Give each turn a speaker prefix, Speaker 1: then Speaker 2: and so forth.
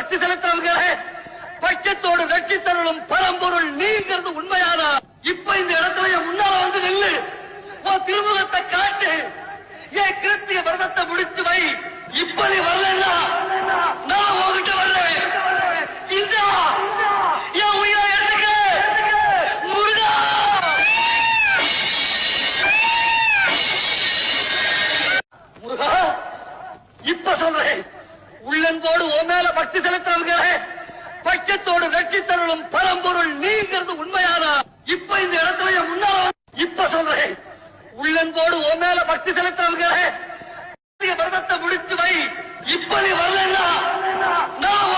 Speaker 1: பக்தி செலுத்தவங்களே, பட்சத்தோடு வெற்றி தருளும் பரம்பொருள் நீங்கிறது உண்மையானா இப்ப இந்த இடத்துல என் முன்னால வந்து நில்லு, உன் திருமுகத்தை காட்டு, என் கிருத்திய விரதத்தை முடித்து வை. இப்ப நீ வரலன்னா நான் உன்கிட்ட வர்றேன். இந்த என் உயிரை எடுத்துக்க முருகா. முருகா, இப்ப சொல்றேன், உள்ளன்போடு உன் மேல பக்தி செலுத்தவங்களே, பட்சத்தோடு வெற்றி தருளும் பரம்பொருள் நீங்கிறது உண்மையானா இப்ப இந்த இடத்துல என் முன்னால இப்ப சொல்றேன், உள்ளன்போடு உன் மேல பக்தி செலுத்தவங்களே, விரதத்தை முடித்து வை. இப்ப நீ வரலன்னா நான்